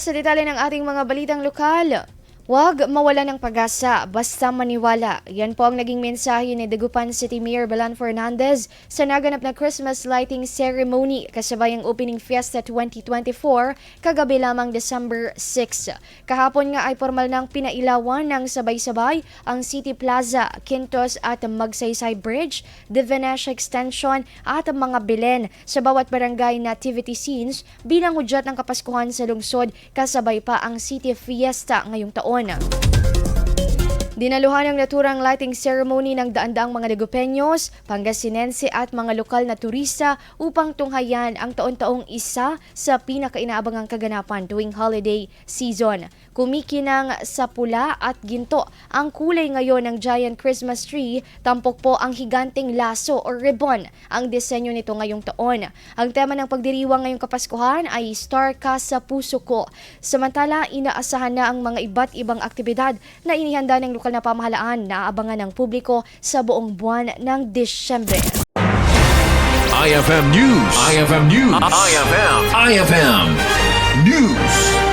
Sa detalye ng ating mga balitang lokal, huwag mawala ng pag-asa, basta maniwala. Yan po ang naging mensahe ni Dagupan City Mayor Balan Fernandez sa naganap na Christmas lighting ceremony kasabay ang Opening Fiesta 2024 kagabi lamang December 6. Kahapon nga ay formal ng pinailawan ng sabay-sabay ang City Plaza, Quintos at Magsaysay Bridge, The Venetia Extension at mga Belen sa bawat barangay nativity scenes bilang hudyat ng Kapaskuhan sa lungsod kasabay pa ang City Fiesta ngayong taon. Dinaluhan ng naturang lighting ceremony ng daan-daang mga Dagupeños, Pangasinense at mga lokal na turista upang tunghayan ang taon-taong isa sa pinakainaabangang kaganapan tuwing holiday season. Kumikinang sa pula at ginto ang kulay ngayon ng giant Christmas tree, tampok po ang higanteng laso o ribbon ang disenyo nito ngayong taon. Ang tema ng pagdiriwang ngayong Kapaskuhan ay Star Ka sa Puso Ko. Samantala, inaasahan na ang mga iba't ibang aktibidad na inihanda ng lokal na pamahalaan na aabangan ng publiko sa buong buwan ng Disyembre. IFM News. IFM News. IFM News.